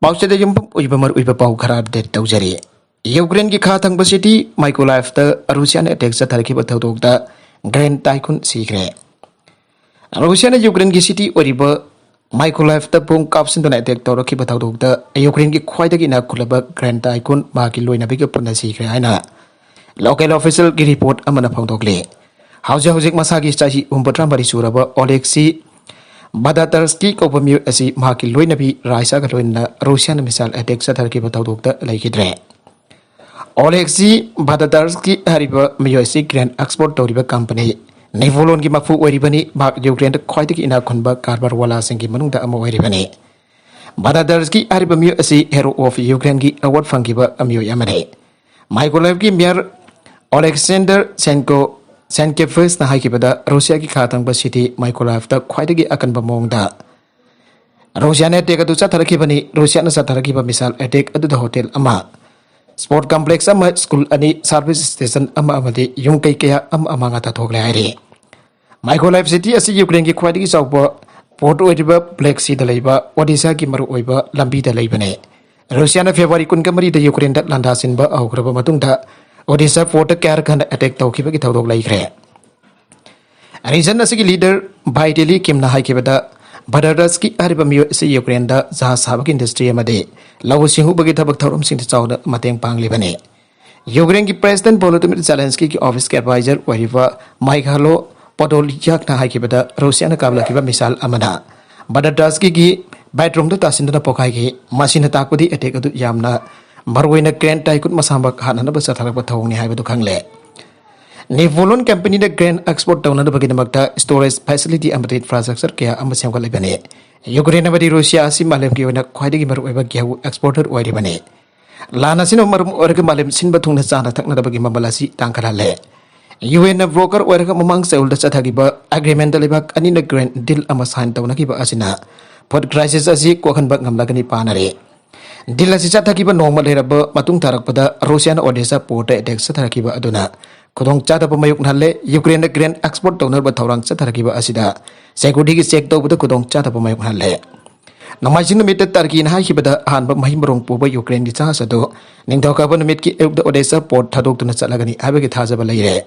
Pausada yumpam uibamar uibapau kharar det taujari. Ukraine ki kha thangba city Mykolaiv ta Russian attack sa tharki ba thawdok da Grand Tycoon sikre. Russian Ukraine ki city oriba Mykolaiv ta pung kapsin da attack tawraki ba thawdok da Ukraine ki khwaida ki na khulaba Grand Tycoon ma ki loina bi ka puna sikre aina. Local official ki report amana phawdokle. Hauzik masagi chahi umpatram bari suraba Oleksiy Badatarsky Kopamir asi mahaki loina bi raisa ka loina Russian missile attack sa tharki ba thawdok laikidre. Oleksiy Badatarsky hariba miyosi grand export toriba company Nevolon ki mafu oribani bak Ukraine khwaiti ki ina khunba karbar wala singi manungda amo oribani. Badatarsky hariba miyo asi hero of Ukraine ki award fangiba amiyo yamane. Mykolaiv ki mayor Alexander Senkevich na haikibada Russia ki khatangba city Mykolaiv da khwaidagi akanba mongda Russia ne attack adu chatharakibani Russia na chatharakibba missile attack adu hotel ama sport complex ama school ani service station ama amadi yung kai kaya ama nga ta thogle hairi Mykolaiv city asi Ukraine ki khwaidagi chawpa port oiba Black Sea da leiba Odisha ki maru oiba lambi da leibane Russia na February 10 mari da Ukraine da landa sinba augraba matungda Odisha Fort Karkan attack tawkiba ki thawdok laikre. Region asigi leader Vitali Kimna haikibada Badatarsky hariba miyo si Ukraine da jahaz sabak industry amade lawu singhu bagi thabak thorum sing chawda mateng panglibane. Ukraine ki President Volodymyr Zelensky ki office ki advisor wariba Mikhailo Podolyak na haikibada Russia na kabla kiba misal amana. Badatarsky ki bedroom da tasindana pokai ki machine takpudi attack adu yamna Marwina Grand Tycoon masambak hanana ba satharak ba thawng ni haibadu khangle. Nevolon company da Grand Export tawna da bagina magta storage facility amati infrastructure kaya amma semgal ibane. Ukraine badi Russia asi malem ki ona khwaidagi maru oiba gyahu exporter oiri bane. Lana sino marum orga malem sinba thungna chana thakna da bagi mamalasi tangkhalale. UN broker oirga mamang seul da chathagi ba agreement da lebak ani na grand deal ama sign tawna ki ba asina. Food crisis asi kokhan bak ngamlagani panare. Dila si chathakiba normal heraba matung tarakpada Russian Odessa port attack satharakiba aduna khudong chataba mayuk nalle Ukraine grand export tawnar ba thawrang satharakiba asida security ki check tawbada khudong chataba mayuk nalle namajin mit tarki na hibada hanba mahimrong puba Ukraine ki chasado ningthauka ba mit ki Odessa port thadok tuna chalagani abagi thajaba leire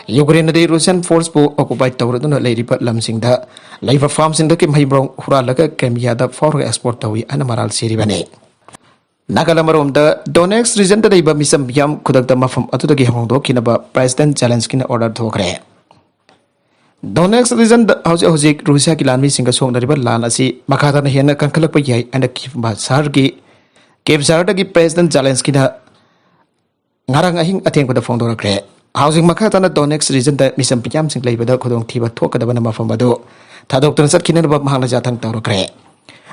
Ukraine de Russian force po occupy tawraduna leiripa lamsingda leiva farm singda ki mahimrong huralaga Crimea da for export tawi anamaral seribane Nagalamaromda Donetsk region da iba misam yam kudakta mafam atudagi hongdo kinaba President Zelensky na order thokre. Donetsk region da hauzik Russia ki lanmi singa song dariba lan asi makata na hena kankhalak pa yai and Kiev sar da ki President Zelensky na ngarang ahing ateng pada phone dorakre. Hauzik makata na Donetsk region da misam yam sing leiba da khudong thiba thokadaba na mafam bado thadok tan sat kinaba mahangna jathang tawrakre.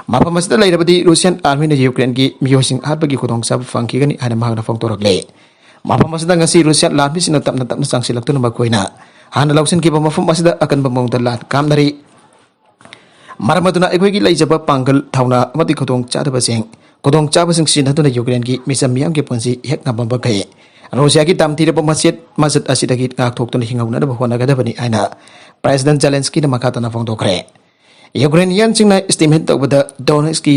Mapa masda lairabadi Russian army na Ukraine ki miyosing atbagi khudong sab fangki gani ana mahagna fong torakle mapa masda ngasi Russian larmi sina tapna sangsilak tu nama koina hana lausin ki mafam masda akan bamong dalat kamnari maramaduna egoi ki laijaba pangal thauna amati khudong chadaba sing khudong chaba sing sina tu na Ukraine ki misam miyam ki punsi hek na bamba kai Russia ki tamtira pa masjid asidagi ngak thok tu hingauna da hona gada bani aina President Zelensky na makata na fong tokre Ukrainian singna estimate tawbada Donetsk ki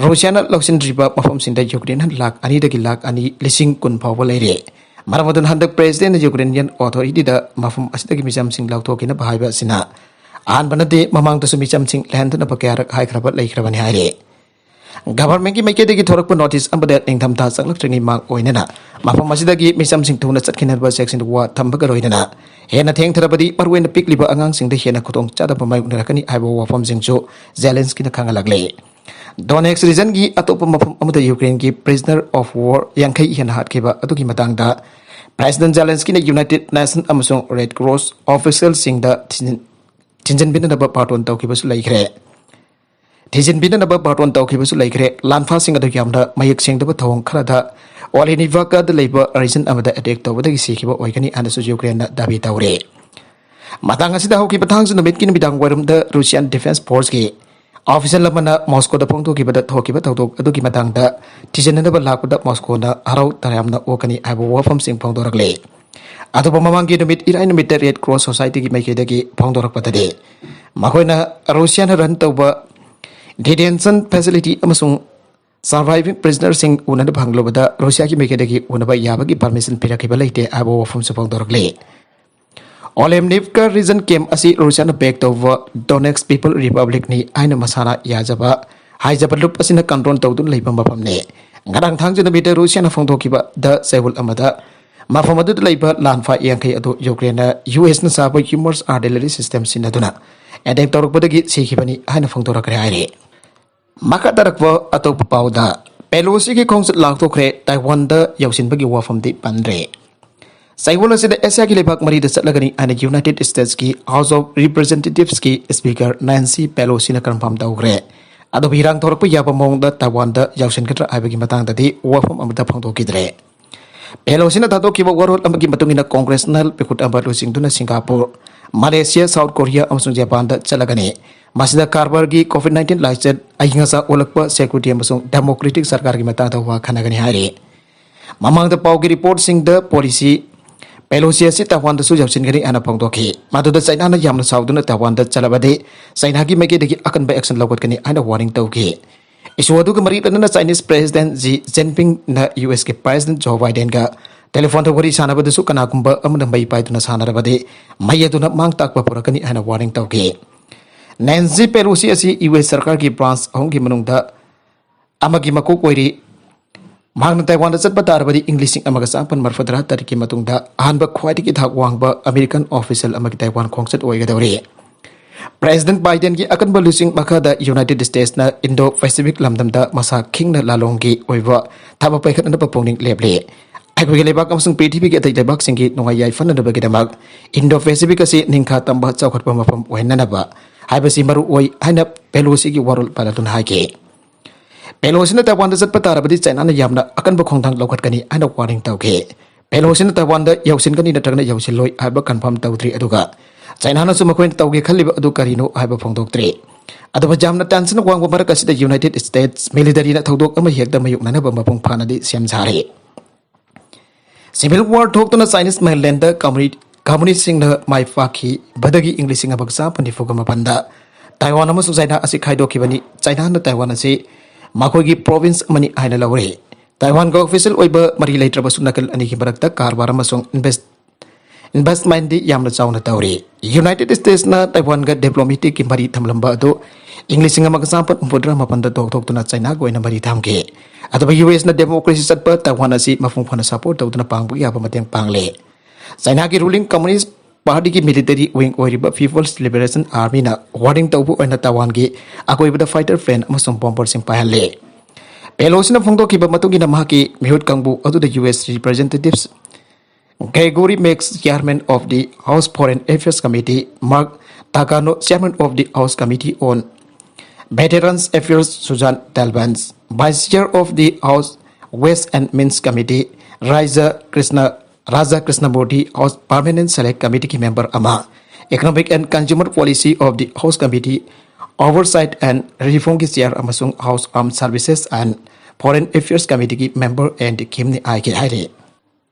Russia na lausin riba mafam sinda Ukraine lak ani dagi lak ani lising kun phawba leire maramadun handak president na Ukrainian authority da mafam asidagi misam sing lautokina bahaiba sina an banade mamang to sumisam sing land na pakyarak hai khrabat leikrabani haire government ki maike dagi thorak pa notice ambada ningtham ta saklak tringi mang oinana mafam asidagi misam sing thuna chatkinarba section wa thambaga roinana hena theng tharabadi parwen pik liba angang sing de hena khutong chada pamai unarakani aibo wafam sing jo Zelensky na khangalagle Donetsk region gi atopa mafam amada Ukraine ki prisoner of war yangkai hena hat keba atuki matangda President Zelensky na United Nations amasong Red Cross official sing da tinjan bin na ba paton taw kiba su laikre tinjan bin na ba paton taw kiba su laikre lanfa sing adu yamda mayek sing da ba thawang kharada Oleni vaka da leiba region amada attack tawbada gi sikiba oigani anasu Ukraine na dabi tawre matang asida hoki patang su namit kin bidang warum da Russian Defense Force ki official lamana Moscow da pongto ki bada thoki ba tawdok adu ki matang da tijen na ba lakda Moscow na harau taram na okani abo wafam sing pongdo rakle adu pamamang ki namit irai namit Red Cross Society ki maike da ki pongdo rak patade makoina Russian run tawba detention facility amasung surviving prisoners sing unana bhanglobada Russia ki mekedagi unaba yabagi permission pirakiba leite abo wafum supong dorgle. Olemnivka region came asi Russian backed over Donetsk People Republic ni aina masana yajaba haijaba lup asina control tawdun leiba mapamne. Ngarang thangjuna bita Russia na phongthokiba da Seoul amada mafam adu leiba lanfa yangkai adu Ukraine US na sabo humors artillery system sinaduna adapt torokbadagi sikhibani aina phongtorakre aire. Maka darakwa atau pauda Pelosi ki khongsit laktokre Taiwan da yausin bagi wafam di pandre. Saibula sida Asia ki lebak mari da satlagani ana United States ki House of Representatives ki Speaker Nancy Pelosi na confirm daugre. Ado birang torok pu yapa mong da Taiwan da yausin katra ai bagi matang tadi wafam amda phongtokidre. Pelosi na tato kiba warot amagi matungina congressional pekut ambat lusing tuna Singapore, Malaysia, South Korea amasung Japan da salagani. Masida Karbar gi COVID-19 laiset ahingasa olakpa security amasung democratic sarkar gi matang tawa khanagani hari. Mamang da pau gi report sing da policy Pelosi si Taiwan da su jausin gani ana phongtoki. Madu da China na yamna sauduna Taiwan da chalabade China gi mege degi akan ba action lawat kani ana warning tawki. Isu adu ga mari na Chinese President Xi Jinping na US ke President Joe Biden ga telephone to wari sana badu su kana kumba amna mai pai tuna sana rabade mai adu na mang takwa purakani ana warning tawki. Nancy Pelosi asi US sarkar ki branch ahong ki manungda amagi makuk oiri mahang Taiwan da chatba tarabadi English amaga sampan marfadra tariki matungda ahanba khwaidi ki thak wangba American official amagi Taiwan khongsat oiga dawri. President Biden ki akan balusing makada United States na Indo-Pacific lamdamda masa king na lalonggi oiwa thaba paikat na papongning leble. Aigwi lebak amasung PTV ki atai lebak singki nungai yai fan na bagi damak Indo-Pacific asi ningkha tamba chawkhat pa mapam oinana ba. Haibasi maru oi haina Pelosi ki warul palatun haike. Pelosi na Taiwan da zatpa tarabadi China na yamna akan bakhong thang lokhat kani aina warning tawke. Pelosi na Taiwan da yausin kani na tagna yausin loi haiba confirm tawtri aduga. China na sumakoin tawge khaliba adu karino haiba phongdoktri. Aduba jamna tension wangba marakasi da United States military na thawdok ama hekda mayuk nana ba mapong phanadi semjare. Civil war thok na Chinese mainland da Communist sing na mai faki badagi English sing abagsa panifuga mapanda Taiwan amasung China asi khaidokibani China na Taiwan asi makogi province mani aina lawre Taiwan go official oiba mari leitraba sunakal ani ki barakta karbar amasung investment di yamna chawna tawre United States na Taiwan ga diplomatic ki mari thamlamba do English sing amagsa pudra mapanda tok tuna China go ina mari thamke ataba US na democracy satpa Taiwan asi mafung phana support tawtuna pangbu ya pamateng pangle China ki ruling communist party ki military wing oiriba People's Liberation Army na warning tawbu oina Taiwan ki akoibada fighter plane amasung bomber sing pahanle. Pelosi na phongdokiba matungi na mahaki mihut kangbu adu the US representatives Gregory Meeks, chairman of the House Foreign Affairs Committee, Mark Takano, chairman of the House Committee on Veterans Affairs, Susan Talbans, vice chair of the House West and Means Committee, Raja Krishnamurthy, House Permanent Select Committee ki member ama, Economic and Consumer Policy of the House Committee, Oversight and Reform ki chair amasung House Armed Services and Foreign Affairs Committee ki member and kimni ai ki haire.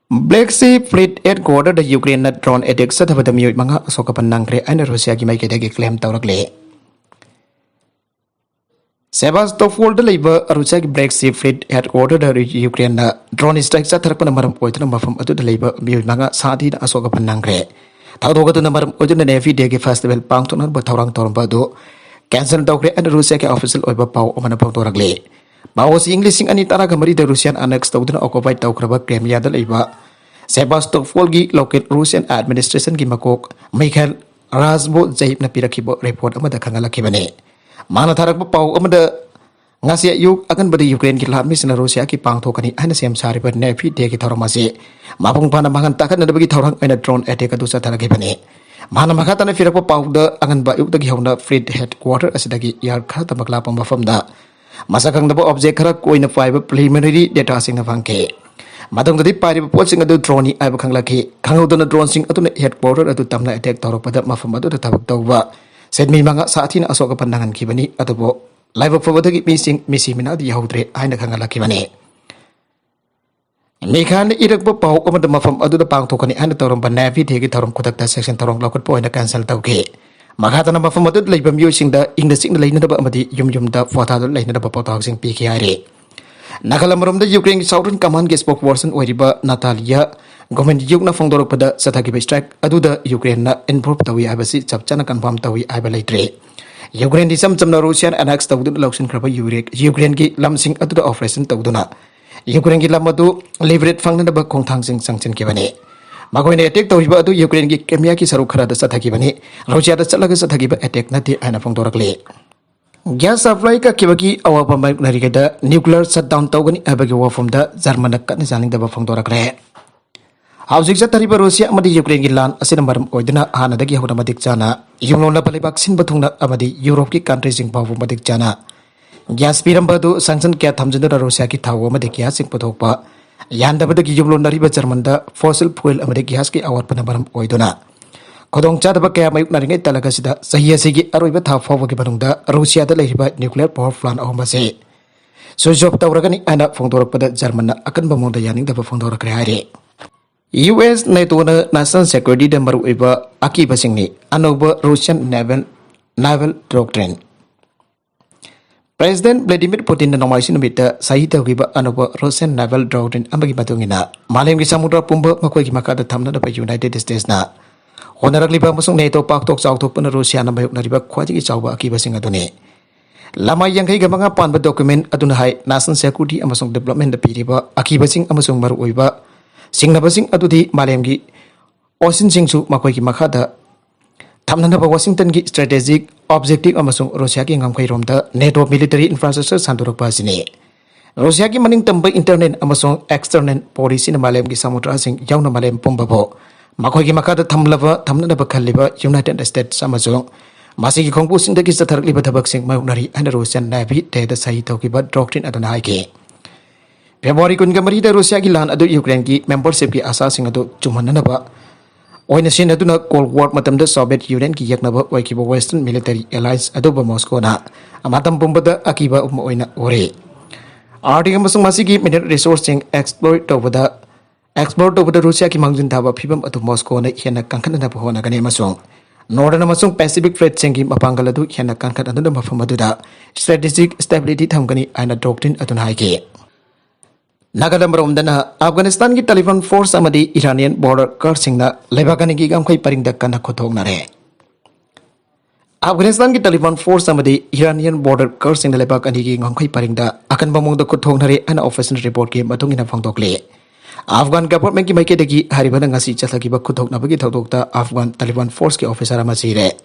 Black Sea Fleet headquarter the Ukraine na drone attack sa thabada miyoy mga asokapan nangre ay na Russia ki may kedagi claim tawrakle. Sebastopol da labor Russia ki Black Sea Fleet headquarter the Ukraine na drone strike sa tharap na maram oito na mafam atu da labor miyoy mga sadi na asokapan nangre. Tawdoga na maram oito na Navy Day festival pangtunan ba tawrang torba do cancel tawkre and Russia ki official oiba pau o manapang toragle. Bawo si English sing ani tara gamari the Russian annex tawduna occupied tawkraba Crimea da labor Sebastopol gi local Russian administration gi makok Mikhail Razvozhaev na pirakibo report amada khangalakibane. Mana tharak pa pau amada ngasi yuk akan badi Ukraine ki lamis na Russia ki pangthokani aina sem sari par Navy Day ki thoramase mapung pana mangan takan na bagi thorang aina drone attack adu sa tharagibane. Mana makata na firakpa pau da angan ba yuk dagi hauna fleet headquarter asidagi yar khara tamakla pang mafam da masakang dabo object khara koina fiber preliminary data sing na fangke madang dadi pari pot sing adu drone ai ba khanglaki khangudana drone sing atu headquarter adu tamna attack tawropada mafam adu tabak tawba sedmi manga sathina asoka pandangan kibani atubo live fobadagi misi mina di yaudre aina khangalaki bani Mekhan irakba pau amada mafam adu da pangthokani aina tawram ba Navy degi tawram kodakta section tawram lokot po aina cancel tawke Makhatana mafam adu leibam yo sing da ingda sing leina da ba amadi yum da fota da leina da ba potang sing piki hari Nagalamrom the Ukraine Southern Command ge spokesperson Oiriba Natalia government yugna fongdorokpada sathagiba strike aduda Ukraine na involve tawi abasi chapchana confirm tawi aiba leitre. Ukraine di samchamna Russian annex tawduna loksin kraba Ukraine gi lamsing aduda operation tawduna Ukraine gi lamadu leverage fangna ba khongthangsing sangchen kebani. Magoine attack tawriba adu Ukraine gi kemia ki saru khara da sathagibani Russia da chalaga sathagiba attack nati aina fongdorakle. Gas supply ka kibagi awapa mai narigada nuclear shutdown tawgani abagi wafum da German ka ni janing da ba fongdorakle. Hausik satariba Russia amadi Ukraine gi lan asina maram oidna hana dagi hawna madik chana yumlona palibak sin bathungna amadi Europe ki country sing bawu madik chana gas piramba du sanction kya thamjana Russia ki thaw amadi gas sing pathokpa yanda badagi yumlona riba German da fossil fuel amadi gas ki awar pana maram oiduna kodong cha da kya mayuk naringai talaga sida sahiya sigi aroiba tha fawa ki banungda Russia da lehiba nuclear power plant ahoma se so job tawragani ana fongdorakpada German na akan bamonda yaning da fongdorakre haire US NATO na national security da maru iba aki basingni anoba Russian naval doctrine President Vladimir Putin na nomaisin bita sahita giba anoba Russian naval doctrine ambagi batungina malem gi samudra pumba makoi gi makada thamna da United States na honarakli ba musung NATO pak tok chau tok pana Russia na mayuk na riba khwaji gi chauba aki basing adune lama yangai ga manga panba document aduna hai national security amasung development da piriba aki basing amasung maru oiba Singnabasing adudi malemgi osin singsu makoi ki makada thamnanaba Washington ki strategic objective amasung Russia ki ngamkai romda NATO military infrastructure sandurak sini Russia ki maning tamba internet amasung external policy na malemgi samudra sing yauna malem pumbabo makoi ki makada thamnanaba khaliba United States amasung masigi khongpu sing dagi satharliba thabak sing mayunari ana Russian navy te da sahi tokiba doctrine aduna haike February kun gamari da Russia ki lan adu Ukraine ki membership ki asa sing adu chumananaba oina sin aduna Cold War matam da Soviet Union ki yaknaba oikiba Western military alliance adu ba Moscow na amatam pumbada akiba oina ore artiga masung masigi mineral resource sing exploit tobada Russia ki mangjun thaba phibam adu Moscow na hena kankan na phona gane masung Northern amasung Pacific Trade sing ki mapangal adu hena kankan adu mafam adu da strategic stability thamgani aina doctrine aduna haike Nagalamromdana Afghanistan ki Taliban force amadi Iranian border guard na lebagani ki gamkhai paringda kana khothongnare Afghanistan ki Taliban force amadi Iranian border guard na lebagani ki gamkhai paringda akan bamongda khothongnare ana official report ki matungina phangdokle Afghan government ki maike dagi haribana ngasi chathagiba khothoknabagi thodokta Afghan Taliban force ki officer ama sire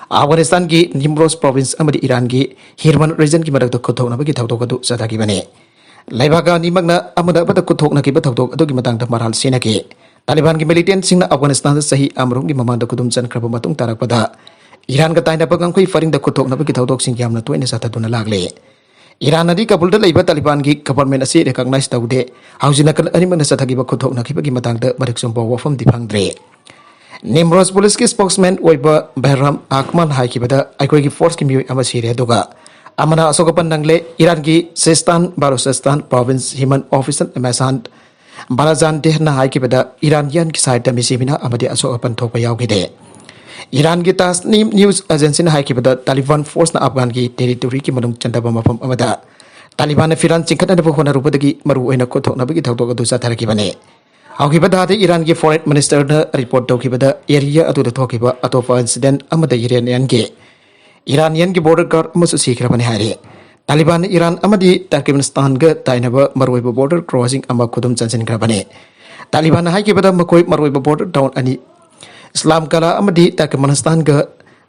Afghanistan ki Nimroz province amadi Iran ki Hirman region ki madak khothoknabagi thodokadu chathagibane Laibaga ni magna amada bata kuthok na kiba thokdok adogi matang da maral sina ke Taliban ki militant singna Afghanistan da sahi amrung gi mamang da kudum chan kraba matung tarak pada Iran ga taina pagang khoi faring da kuthok na bagi thokdok sing yamna toine sa taduna lagle Iran adi Kabul da leiba Taliban ki government ase recognize taude haujina kan ani mana sa thagi ba kuthok na kiba gi matang da barik sum wafam dipang dre Nimroz police ki spokesman oiba Bahram Akman hai ki bada aikoi ki force ki mi ama sire doga Amana Asokapan Nangle, Iran ki Sistan, Balochistan province Himan officer Emasan, Balazan Dehna Haiki Beda, Iranian ki side Misimina, Amadi Asokapan Tokayao Gide. Iran ki Tasnim News Agency Haiki Beda, Taliban force na Afghan ki territory ki Manung Chandabama from Amada. Taliban Firan Chinkan and Pokona Rupagi, Maru in a Kotok Nabiki Tokodusa Tarakibane. Haukibada, Iran ki foreign minister report Tokibada, area to the Tokiba, Atofa incident, Amada Iranian gay. Iranian ki border guard musu sikra bani hari Taliban Iran amadi Turkmenistan ga tainaba marwaiba border crossing ama kudum chansin grabane Taliban hai ki bada makoi marwaiba border town ani Islam kala amadi Turkmenistan ga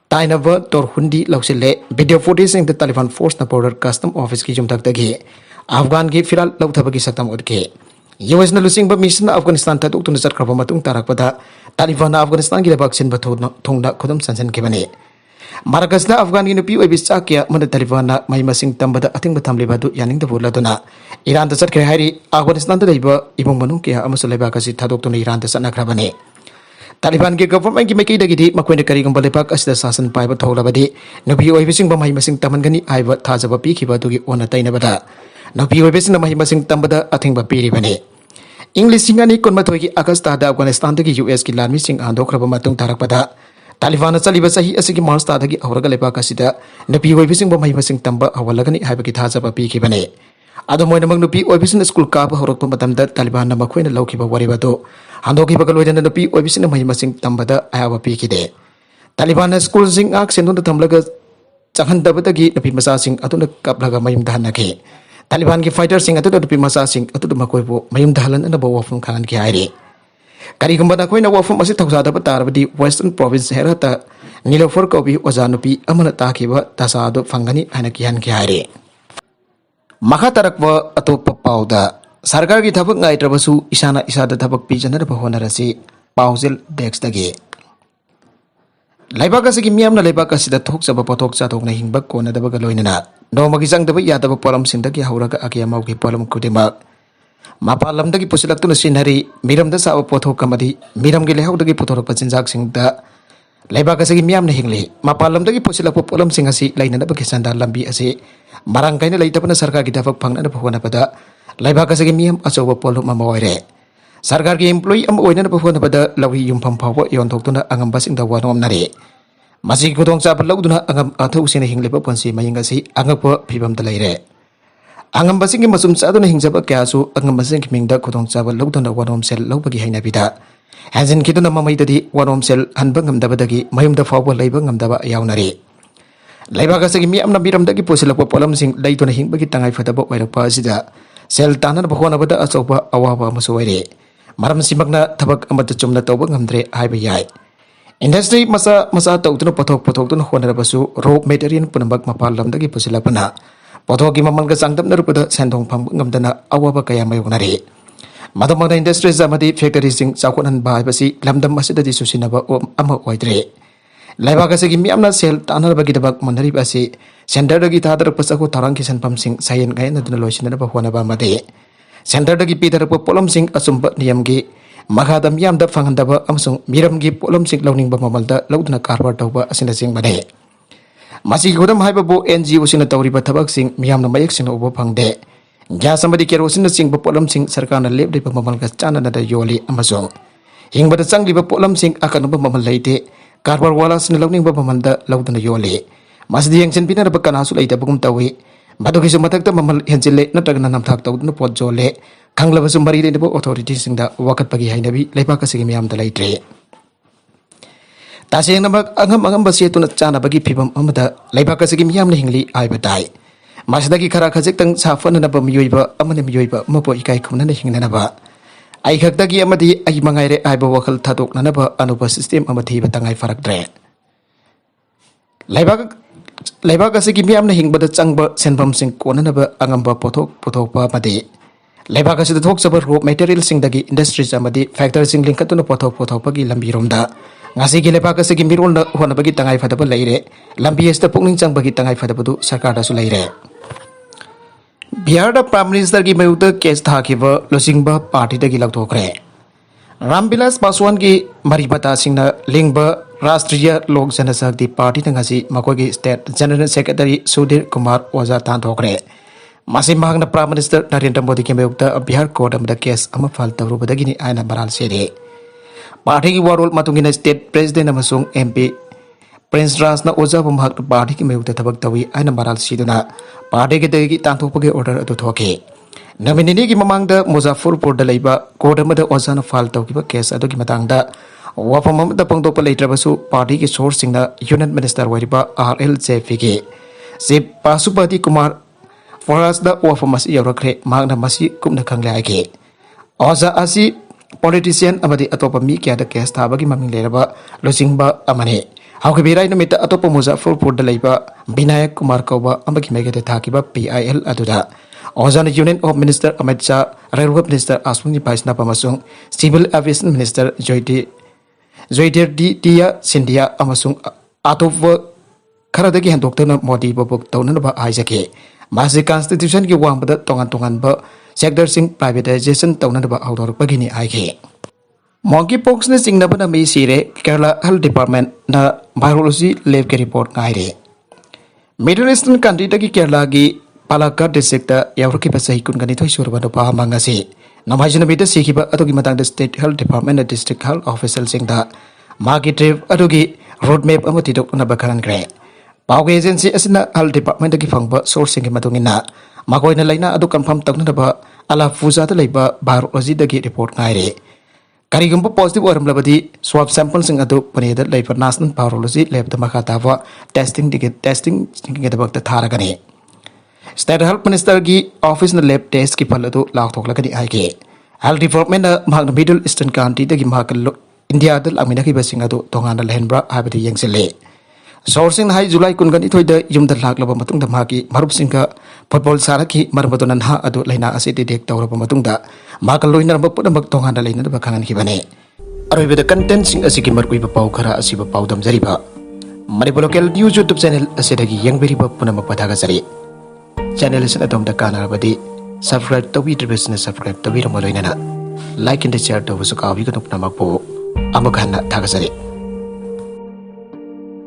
tainaba torhundi lausile video footage sing the Taliban force na border custom office ki jumtak dagi Afghan ki firal lauthabagi saktam odke US na lusing ba mission Afghanistan ta tuk tunasar kraba matung tarak pada Taliban Afghanistan ki baksin ba thongda kudum chansin ke bane Markasla Afghan ki nupi oibis chakya manda Taliban na mai masing tambada ating batamle badu yaning da bola dona Iran da chatkre hairi Afghanistan da daiba ibong manung kya amasul leba kasi thadok to Iran da sanakra bane Taliban ki government ki makai dagidi makwenda kari gam balepak asda sasan pai ba thola badi nupi oibising ba mai masing taman gani aiba thajaba pi ki badu gi ona taina bada nupi oibising na mai masing tambada ating ba piri bane English singani konma thoi ki August da Afghanistan da ki US ki lanmi sing andokra ba matung tarak pada Taliban chaliba sahi asigi March ta dagi auraga lepa kasida napi hoibising ba mai basing tamba awalagani haiba ki thaja ba pi ki bane Ado moina mang nupi oibisin school ka ba horok pamatamda Taliban na makoina laukiba waribato handoki ba loina nupi oibisin mai masing tambada ayawa pikide Taliban na school sing ak sendun tamlaga changan dabadagi nupi masa sing atuna kaplaga mayum dahanake Taliban ki fighter sing atuna nupi masa sing atuna makoibo mayum dahalan na bawa fum kangan ki aire kari gamba na koina wafum asi thawsada ba tarbadi western province herata Nilofer kobi ozanupi amana takiba tasado fangani anakihan ki aire Maka tarakwa atau pauda sarkar ki thabak ngai trabasu isana isada thabak pi janara bahonarasi pauzil dex dage Laibaka segi miamna laibaka sida thok saba pothok cha thok na hingbak ko na dabaga loinana no magi jang daba ya daba polam sindagi hauraga akia mau ki polam kudema mapalam dagi pusilak tu sinari miram da sa pothok kamadi miram gi lehau dagi pothok pachinjak singda Laibaka segi miamna hingli mapalam dagi pusilak polam singasi lainana bagi sanda lambi ase marang kaina laitapana sarkar ki thabak phangna na bahona pada laibaka segi miam achoba polo mamawaire sarkar ki employee am oina na bahona pada lawi yumpham phawa yon thoktuna angamba singda wanom nare masi kudong chab lauduna angam athau sine hingleba ponsi mayinga si angapa phibam ta leire angamba singi masum saduna hingjaba kyasu angamba singi mingda kudong chab lauduna wanom sel laubagi haina bida hanjin kiduna mamaidadi wanom sel hanba ngamdabadagi mayumda phawa leiba ngamdaba yawnari Laibaka segi mi amna biram dagi posilakwa polam sing laituna hingbagi tangai fataba wairapa asida sel tanan bahona bada asoba awaba masuwaire maram simakna thabak amata chumna tawba ngamdre haiba yai industry masa tawtuna pothok tuna honarabasu raw material punambak mapalam dagi posilapana pothoki mamalga sangdamna rupada sendong phang ngamdana awaba kaya mayungnari madamagna industry zamadi factory sing chakhonan baibasi lamdam asidadi susinaba ama oidre Laibaka segi mi amna sel tanar bagi dabak manari basi center dagi thadar pasaku tarang kisan pam sing sayen gaya na duna loisin na bahwana ba made center dagi pidar pa polam sing asumba niyam gi maghadam yam da fangan daba amsung miram gi polam sing launing ba mamalda laudna karbar tawba asina sing bade masi godam haiba bo NGO sina tawri ba thabak sing miyam na mayek sing obo phangde ja samadi kerosin sing ba polam sing sarkar na leb de ba mamal ga chana na da yoli amasung hingbada changli ba polam sing akan ba mamal leite Karbar wala sina launing ba mamanda laudana yole masdi yang sen pina ba kana su laita bagum tawi badu kisu matak ta mamal henjele na tagna nam thak tawduna pot jole kangla ba sumari de bo authority singda wakat pagi hainabi leipa ka sigi miam da laitre taseng na angam ba se tuna chana bagi phibam amada leipa ka sigi miam na hingli ai batai masdagi khara khajek tang safana na ba miyoiba amane miyoiba mapo ikai khumna na hingna na ba Ai khakdagi amadi ai mangaire ai ba wakal thadok nanaba anuba system amati batangai farak dre laibak asigi miam na hingbada changba senbam sing konanaba angamba pothok pa madi laibak asida thok sabar raw material sing dagi industries amadi factor sing linkatuna pothok pagi lambi romda ngasi gi laibak asigi mirol na hona bagi tangai fadaba leire lambi esta pungning chang bagi tangai fadaba du sarkar da su leire Bihar da Prime Minister की मयुक्त case था कि वह लुसिंगबा party दगी लगतो करे रामविलास पासवान की मरीबता सिंह लिंग Rashtriya Lok Janshakti party तंगासी मकोगी state general secretary Sudhir Kumar Ojha तांथोकरे मासी महागना प्राइम मिनिस्टर नरेंद्र मोदी की मयुक्त बिहार कोर्ट अमदा केस अमा फाल तवरुबदगिनी आयना बराल सेरे पार्टी की वारोल मतुंगिना स्टेट प्रेसिडेंट अमसुंग MP Prince Rasna Oza Bumhak Party ki mayuk tabak tawi aina maral siduna party ki dagi tanthokpage order adu thoke nominee ki mamangda Muzaffurpur da leiba court amada Oza na file tawkiba case adu ki matangda wafam amada pangtokpa leitrabasu party ki source singna union minister wariba RLJP ki se Pasupati Kumar Foras da wafam asi yarakre magna masi kumna khanglai ki Oza asi politician amadi atopa mi kya da case thabagi maming leraba losingba amane Hauke birai namita atopa Muzaffurpur da leiba Binayak Kumar Kauba ambaki megate thakiba PIL aduda Ozana Union of Minister Amit Shah Railway Minister Aswani Paisna Pamasung Civil Aviation Minister Joyder Dia Sindhya amasung atopa kharadagi handoktana Modi babuk taunana ba haijake masi constitution ki wangbada tongan ba sector sing privatization taunana ba outdoor bagini aike Monkeypox ne singnaba na may sire Kerala Health Department na virology lab ke report ngaire. Middle Eastern country dagi Kerala gi Palakkad district da yawrki pasai kun ganito surba do pa mangasi. Namajina bida sikiba atogi matang the state health department na district health official sing da magi trip atogi roadmap amati dok na bakaran kre. Pawge agency asina health department dagi fangba sourcing ki matungina makoina laina adu confirm tawna ala fuza da leiba virology dagi report ngaire karigumba positive oramlabadi swab sample sing adu paneda leiba national virology lab da makha tawa testing ge da bakta tharagani state health minister gi office na lab test ki phal adu lakhthok lagani aige health department na magna middle eastern country dagi mahakal india dal amina ki basing adu tongana lehenbra habati yengsele sourcing hai July kungan ithoi da yumda laklaba matung da magi marup singka football saraki marbadonan ha adu laina ase detect tawraba matung da makal loina bakpuna bak tongana laina da bakhangan ki bane aroi beda content sing asiki markui ba pau khara asiba pau dam jariba manipur local news youtube channel ase dagi yangberi ba puna mapathaga jari channel ase atom da kana rabadi subscribe to be business subscribe to be ramaloina na like and share to busu ka bi kanuk namak po amaghanna thaga jari